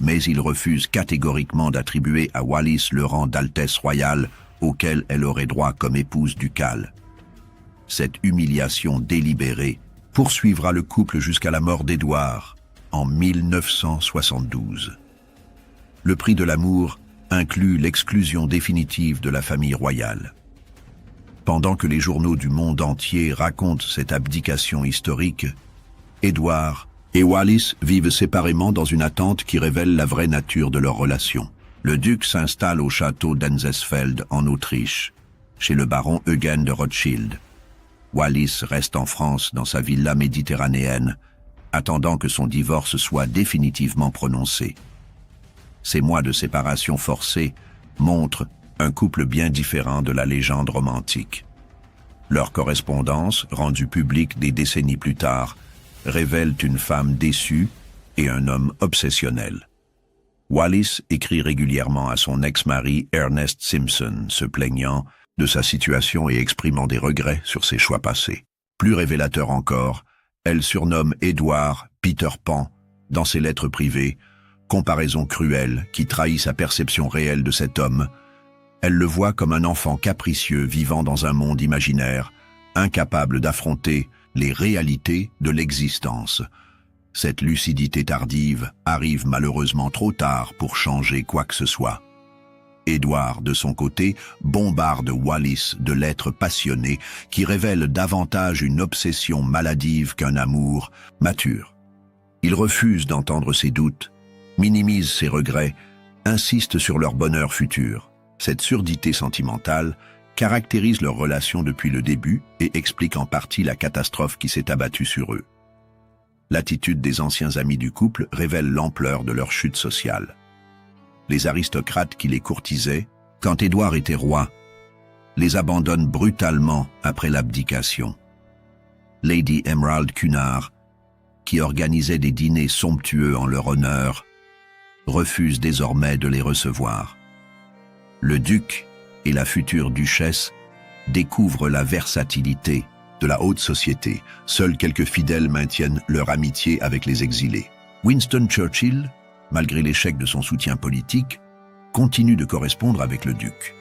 Mais il refuse catégoriquement d'attribuer à Wallis le rang d'altesse royale auquel elle aurait droit comme épouse ducale. Cette humiliation délibérée poursuivra le couple jusqu'à la mort d'Édouard, en 1972. Le prix de l'amour inclut l'exclusion définitive de la famille royale. Pendant que les journaux du monde entier racontent cette abdication historique, Édouard et Wallis vivent séparément dans une attente qui révèle la vraie nature de leur relation. Le duc s'installe au château d'Enzesfeld en Autriche, chez le baron Eugen de Rothschild. Wallis reste en France dans sa villa méditerranéenne, attendant que son divorce soit définitivement prononcé. Ces mois de séparation forcée montrent un couple bien différent de la légende romantique. Leur correspondance, rendue publique des décennies plus tard, révèle une femme déçue et un homme obsessionnel. Wallis écrit régulièrement à son ex-mari Ernest Simpson, se plaignant de sa situation et exprimant des regrets sur ses choix passés. Plus révélateur encore, elle surnomme Édouard Peter Pan dans ses lettres privées, comparaison cruelle qui trahit sa perception réelle de cet homme. Elle le voit comme un enfant capricieux vivant dans un monde imaginaire, incapable d'affronter les réalités de l'existence. Cette lucidité tardive arrive malheureusement trop tard pour changer quoi que ce soit. Édouard, de son côté, bombarde Wallis de lettres passionnées qui révèlent davantage une obsession maladive qu'un amour mature. Il refuse d'entendre ses doutes, minimise ses regrets, insiste sur leur bonheur futur. Cette surdité sentimentale caractérise leur relation depuis le début et explique en partie la catastrophe qui s'est abattue sur eux. L'attitude des anciens amis du couple révèle l'ampleur de leur chute sociale. Les aristocrates qui les courtisaient, quand Édouard était roi, les abandonnent brutalement après l'abdication. Lady Emerald Cunard, qui organisait des dîners somptueux en leur honneur, refuse désormais de les recevoir. Le duc et la future duchesse découvrent la versatilité de la haute société. Seuls quelques fidèles maintiennent leur amitié avec les exilés. Winston Churchill, malgré l'échec de son soutien politique, continue de correspondre avec le duc.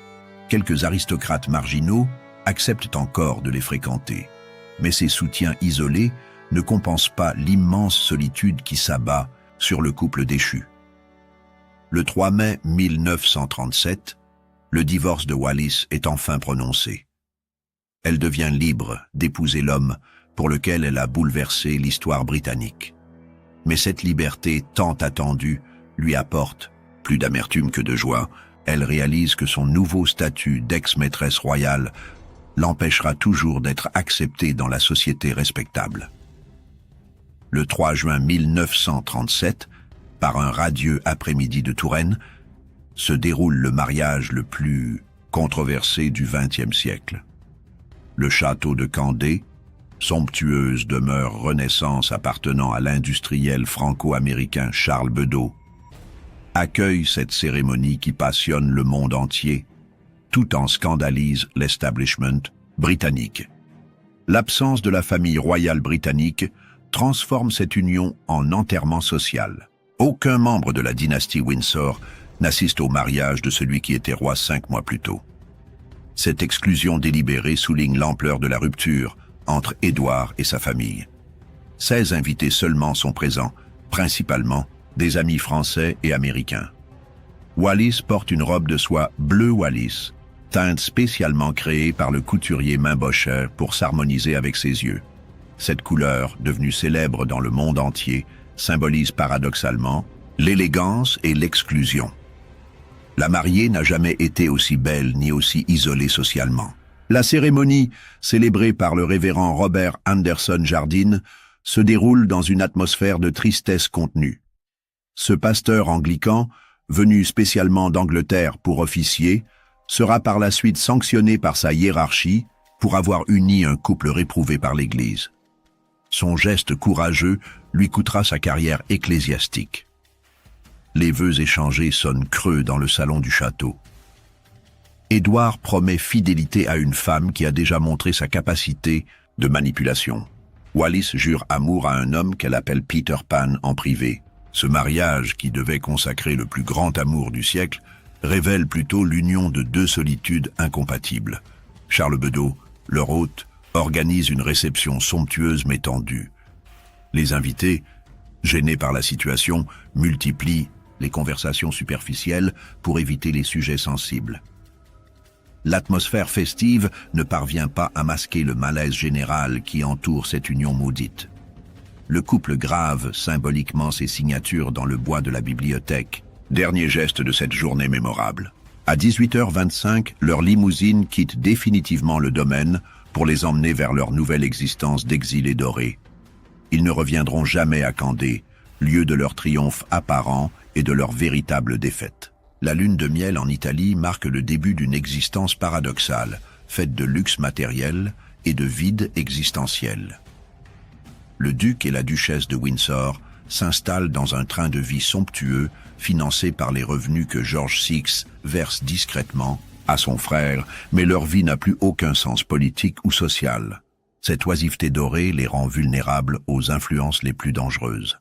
Quelques aristocrates marginaux acceptent encore de les fréquenter, mais ces soutiens isolés ne compensent pas l'immense solitude qui s'abat sur le couple déchu. Le 3 mai 1937, le divorce de Wallis est enfin prononcé. Elle devient libre d'épouser l'homme pour lequel elle a bouleversé l'histoire britannique. Mais cette liberté tant attendue lui apporte plus d'amertume que de joie. Elle réalise que son nouveau statut d'ex-maîtresse royale l'empêchera toujours d'être acceptée dans la société respectable. Le 3 juin 1937, par un radieux après-midi de Touraine, se déroule le mariage le plus controversé du XXe siècle. Le château de Candé, somptueuse demeure Renaissance appartenant à l'industriel franco-américain Charles Bedeau, accueille cette cérémonie qui passionne le monde entier, tout en scandalise l'establishment britannique. L'absence de la famille royale britannique transforme cette union en enterrement social. Aucun membre de la dynastie Windsor n'assiste au mariage de celui qui était roi 5 mois plus tôt. Cette exclusion délibérée souligne l'ampleur de la rupture entre Édouard et sa famille. 16 invités seulement sont présents, principalement des amis français et américains. Wallis porte une robe de soie bleu Wallis, teinte spécialement créée par le couturier Minbocher pour s'harmoniser avec ses yeux. Cette couleur, devenue célèbre dans le monde entier, symbolise paradoxalement l'élégance et l'exclusion. La mariée n'a jamais été aussi belle ni aussi isolée socialement. La cérémonie, célébrée par le révérend Robert Anderson Jardine, se déroule dans une atmosphère de tristesse contenue. Ce pasteur anglican, venu spécialement d'Angleterre pour officier, sera par la suite sanctionné par sa hiérarchie pour avoir uni un couple réprouvé par l'Église. Son geste courageux lui coûtera sa carrière ecclésiastique. Les vœux échangés sonnent creux dans le salon du château. Édouard promet fidélité à une femme qui a déjà montré sa capacité de manipulation. Wallis jure amour à un homme qu'elle appelle Peter Pan en privé. Ce mariage, qui devait consacrer le plus grand amour du siècle, révèle plutôt l'union de deux solitudes incompatibles. Charles Bedeau, leur hôte, organise une réception somptueuse mais tendue. Les invités, Gêné par la situation, multiplie les conversations superficielles pour éviter les sujets sensibles. L'atmosphère festive ne parvient pas à masquer le malaise général qui entoure cette union maudite. Le couple grave symboliquement ses signatures dans le bois de la bibliothèque. Dernier geste de cette journée mémorable. À 18h25, leur limousine quitte définitivement le domaine pour les emmener vers leur nouvelle existence d'exilés dorés. Ils ne reviendront jamais à Candé, lieu de leur triomphe apparent et de leur véritable défaite. La lune de miel en Italie marque le début d'une existence paradoxale, faite de luxe matériel et de vide existentiel. Le duc et la duchesse de Windsor s'installent dans un train de vie somptueux, financé par les revenus que George VI verse discrètement à son frère, mais leur vie n'a plus aucun sens politique ou social. Cette oisiveté dorée les rend vulnérables aux influences les plus dangereuses.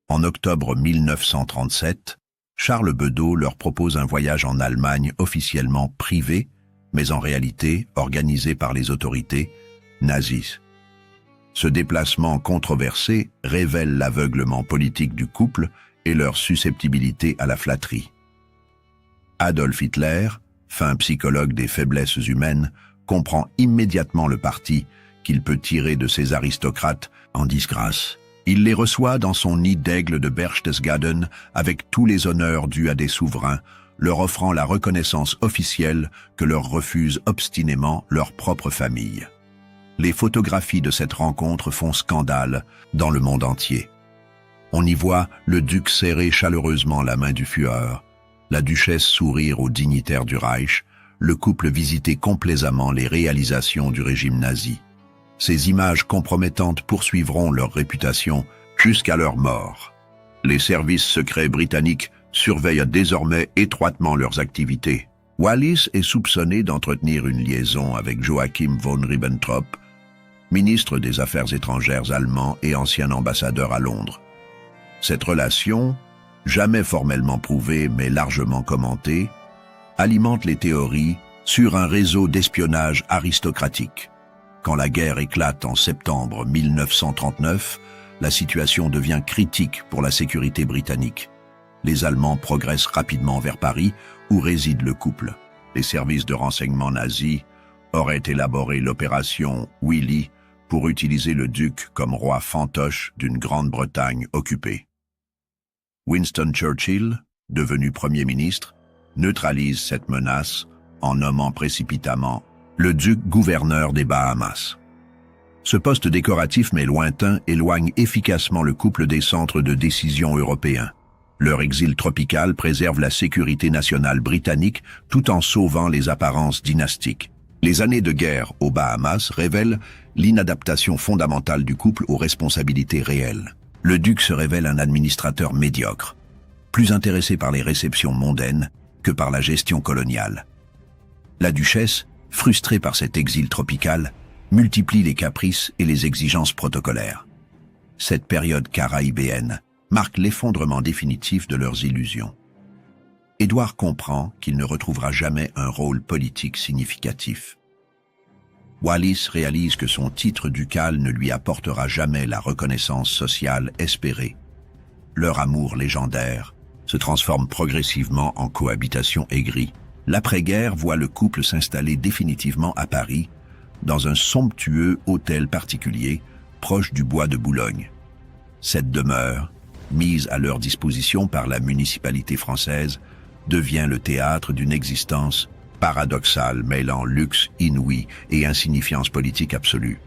En octobre 1937, Charles Bedeau leur propose un voyage en Allemagne officiellement privé, mais en réalité organisé par les autorités nazies. Ce déplacement controversé révèle l'aveuglement politique du couple et leur susceptibilité à la flatterie. Adolf Hitler, fin psychologue des faiblesses humaines, comprend immédiatement le parti qu'il peut tirer de ces aristocrates en disgrâce. Il les reçoit dans son nid d'aigle de Berchtesgaden avec tous les honneurs dus à des souverains, leur offrant la reconnaissance officielle que leur refuse obstinément leur propre famille. Les photographies de cette rencontre font scandale dans le monde entier. On y voit le duc serrer chaleureusement la main du Führer, la duchesse sourire aux dignitaires du Reich, le couple visiter complaisamment les réalisations du régime nazi. Ces images compromettantes poursuivront leur réputation jusqu'à leur mort. Les services secrets britanniques surveillent désormais étroitement leurs activités. Wallis est soupçonné d'entretenir une liaison avec Joachim von Ribbentrop, ministre des Affaires étrangères allemand et ancien ambassadeur à Londres. Cette relation, jamais formellement prouvée mais largement commentée, alimente les théories sur un réseau d'espionnage aristocratique. Quand la guerre éclate en septembre 1939, la situation devient critique pour la sécurité britannique. Les Allemands progressent rapidement vers Paris, où réside le couple. Les services de renseignement nazis auraient élaboré l'opération Willy pour utiliser le duc comme roi fantoche d'une Grande-Bretagne occupée. Winston Churchill, devenu Premier ministre, neutralise cette menace en nommant précipitamment le duc gouverneur des Bahamas. Ce poste décoratif mais lointain éloigne efficacement le couple des centres de décision européens. Leur exil tropical préserve la sécurité nationale britannique tout en sauvant les apparences dynastiques. Les années de guerre aux Bahamas révèlent l'inadaptation fondamentale du couple aux responsabilités réelles. Le duc se révèle un administrateur médiocre, plus intéressé par les réceptions mondaines que par la gestion coloniale. La duchesse, frustrée par cet exil tropical, multiplie les caprices et les exigences protocolaires. Cette période caraïbéenne marque l'effondrement définitif de leurs illusions. Édouard comprend qu'il ne retrouvera jamais un rôle politique significatif. Wallis réalise que son titre ducal ne lui apportera jamais la reconnaissance sociale espérée. Leur amour légendaire se transforme progressivement en cohabitation aigrie. L'après-guerre voit le couple s'installer définitivement à Paris, dans un somptueux hôtel particulier, proche du bois de Boulogne. Cette demeure, mise à leur disposition par la municipalité française, devient le théâtre d'une existence paradoxale mêlant luxe inouï et insignifiance politique absolue.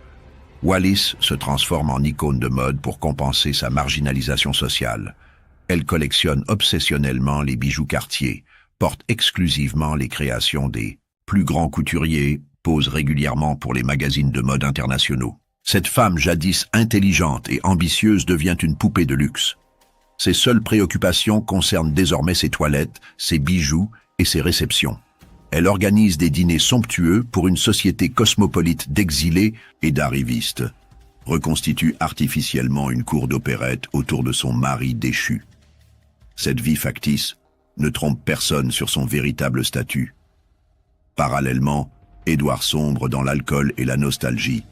Wallis se transforme en icône de mode pour compenser sa marginalisation sociale. Elle collectionne obsessionnellement les bijoux Cartier, porte exclusivement les créations des plus grands couturiers, pose régulièrement pour les magazines de mode internationaux. Cette femme jadis intelligente et ambitieuse devient une poupée de luxe. Ses seules préoccupations concernent désormais ses toilettes, ses bijoux et ses réceptions. Elle organise des dîners somptueux pour une société cosmopolite d'exilés et d'arrivistes, reconstitue artificiellement une cour d'opérette autour de son mari déchu. Cette vie factice ne trompe personne sur son véritable statut. Parallèlement, Édouard sombre dans l'alcool et la nostalgie.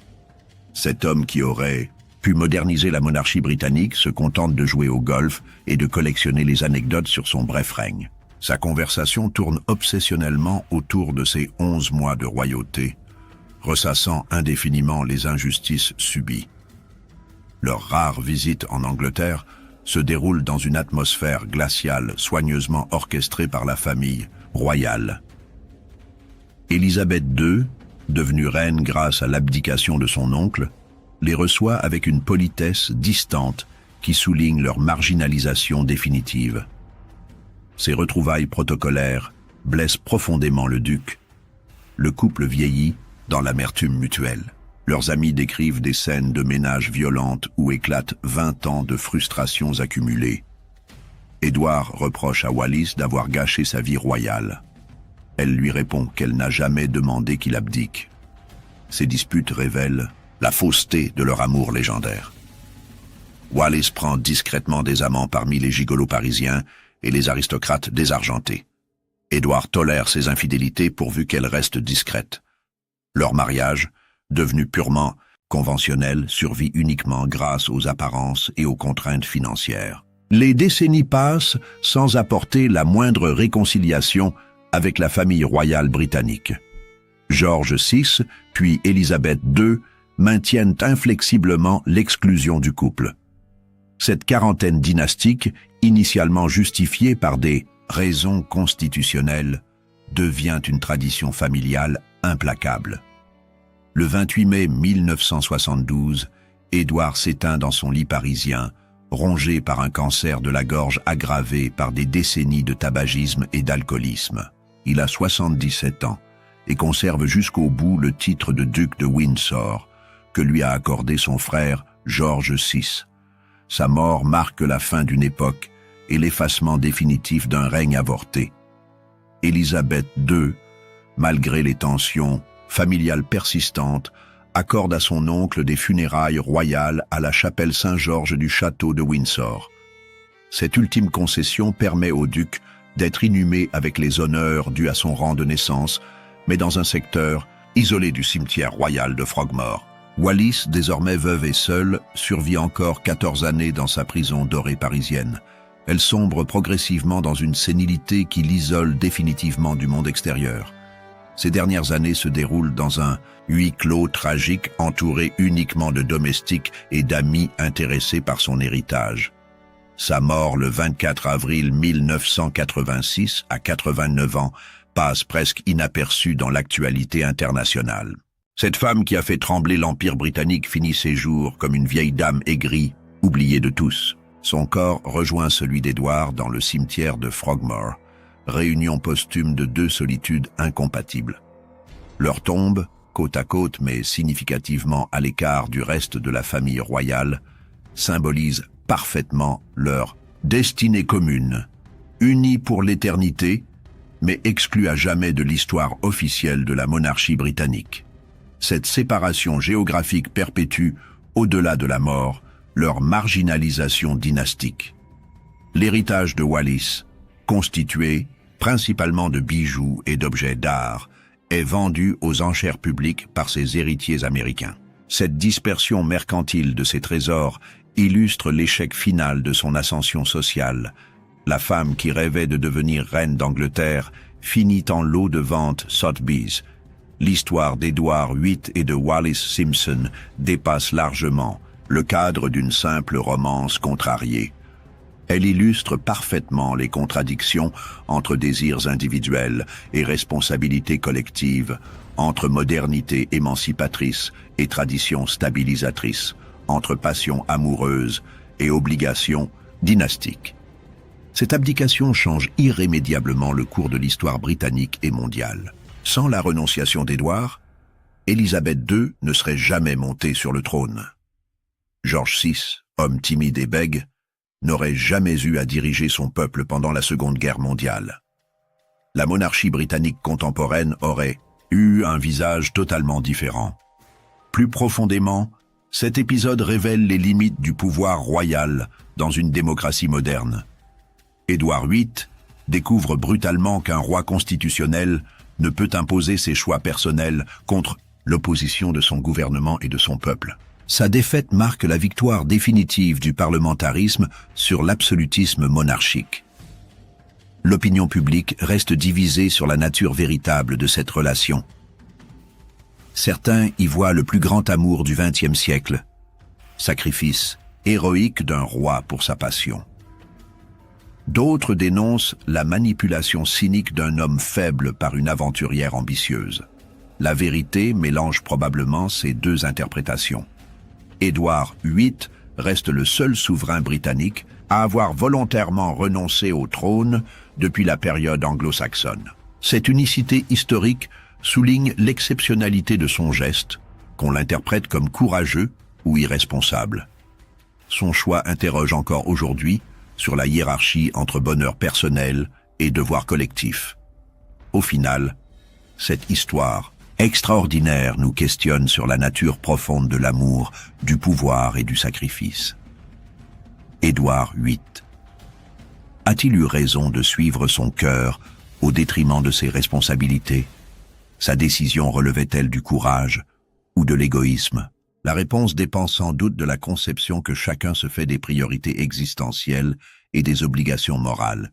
Cet homme qui aurait pu moderniser la monarchie britannique, se contente de jouer au golf et de collectionner les anecdotes sur son bref règne. Sa conversation tourne obsessionnellement autour de ses 11 mois de royauté, ressassant indéfiniment les injustices subies. Leur rare visite en Angleterre se déroule dans une atmosphère glaciale soigneusement orchestrée par la famille royale. Élisabeth II, devenue reine grâce à l'abdication de son oncle, les reçoit avec une politesse distante qui souligne leur marginalisation définitive. Ces retrouvailles protocolaires blessent profondément le duc. Le couple vieillit dans l'amertume mutuelle. Leurs amis décrivent des scènes de ménage violentes où éclatent 20 ans de frustrations accumulées. Édouard reproche à Wallis d'avoir gâché sa vie royale. Elle lui répond qu'elle n'a jamais demandé qu'il abdique. Ces disputes révèlent la fausseté de leur amour légendaire. Wallis prend discrètement des amants parmi les gigolos parisiens et les aristocrates désargentés. Édouard tolère ces infidélités pourvu qu'elles restent discrètes. Leur mariage, devenu purement conventionnel, survit uniquement grâce aux apparences et aux contraintes financières. Les décennies passent sans apporter la moindre réconciliation avec la famille royale britannique. George VI, puis Élisabeth II, maintiennent inflexiblement l'exclusion du couple. Cette quarantaine dynastique, initialement justifiée par des raisons constitutionnelles, devient une tradition familiale implacable. Le 28 mai 1972, Édouard s'éteint dans son lit parisien, rongé par un cancer de la gorge aggravé par des décennies de tabagisme et d'alcoolisme. Il a 77 ans et conserve jusqu'au bout le titre de duc de Windsor que lui a accordé son frère George VI. Sa mort marque la fin d'une époque et l'effacement définitif d'un règne avorté. Élisabeth II, malgré les tensions familiales persistantes, accorde à son oncle des funérailles royales à la chapelle Saint-Georges du château de Windsor. Cette ultime concession permet au duc d'être inhumé avec les honneurs dus à son rang de naissance, mais dans un secteur isolé du cimetière royal de Frogmore. Wallis, désormais veuve et seule, survit encore 14 années dans sa prison dorée parisienne. Elle sombre progressivement dans une sénilité qui l'isole définitivement du monde extérieur. Ces dernières années se déroulent dans un huis clos tragique entouré uniquement de domestiques et d'amis intéressés par son héritage. Sa mort le 24 avril 1986, à 89 ans, passe presque inaperçue dans l'actualité internationale. Cette femme qui a fait trembler l'Empire britannique finit ses jours comme une vieille dame aigrie, oubliée de tous. Son corps rejoint celui d'Édouard dans le cimetière de Frogmore, réunion posthume de deux solitudes incompatibles. Leur tombe, côte à côte mais significativement à l'écart du reste de la famille royale, symbolise parfaitement leur destinée commune, unie pour l'éternité, mais exclue à jamais de l'histoire officielle de la monarchie britannique. Cette séparation géographique perpétue, au-delà de la mort, leur marginalisation dynastique. L'héritage de Wallis, constitué principalement de bijoux et d'objets d'art, est vendu aux enchères publiques par ses héritiers américains. Cette dispersion mercantile de ses trésors illustre l'échec final de son ascension sociale. La femme qui rêvait de devenir reine d'Angleterre finit en lot de vente Sotheby's. L'histoire d'Édouard VIII et de Wallis Simpson dépasse largement le cadre d'une simple romance contrariée. Elle illustre parfaitement les contradictions entre désirs individuels et responsabilités collectives, entre modernité émancipatrice et tradition stabilisatrice, entre passion amoureuse et obligation dynastique. Cette abdication change irrémédiablement le cours de l'histoire britannique et mondiale. Sans la renonciation d'Édouard, Élisabeth II ne serait jamais montée sur le trône. George VI, homme timide et bègue, n'aurait jamais eu à diriger son peuple pendant la Seconde Guerre mondiale. La monarchie britannique contemporaine aurait eu un visage totalement différent. Plus profondément, cet épisode révèle les limites du pouvoir royal dans une démocratie moderne. Édouard VIII découvre brutalement qu'un roi constitutionnel ne peut imposer ses choix personnels contre l'opposition de son gouvernement et de son peuple. Sa défaite marque la victoire définitive du parlementarisme sur l'absolutisme monarchique. L'opinion publique reste divisée sur la nature véritable de cette relation. Certains y voient le plus grand amour du XXe siècle, sacrifice héroïque d'un roi pour sa passion. D'autres dénoncent la manipulation cynique d'un homme faible par une aventurière ambitieuse. La vérité mélange probablement ces deux interprétations. Édouard VIII reste le seul souverain britannique à avoir volontairement renoncé au trône depuis la période anglo-saxonne. Cette unicité historique souligne l'exceptionnalité de son geste, qu'on l'interprète comme courageux ou irresponsable. Son choix interroge encore aujourd'hui sur la hiérarchie entre bonheur personnel et devoir collectif. Au final, cette histoire extraordinaire nous questionne sur la nature profonde de l'amour, du pouvoir et du sacrifice. Édouard VIII. A-t-il eu raison de suivre son cœur au détriment de ses responsabilités? Sa décision relevait-elle du courage ou de l'égoïsme? La réponse dépend sans doute de la conception que chacun se fait des priorités existentielles et des obligations morales.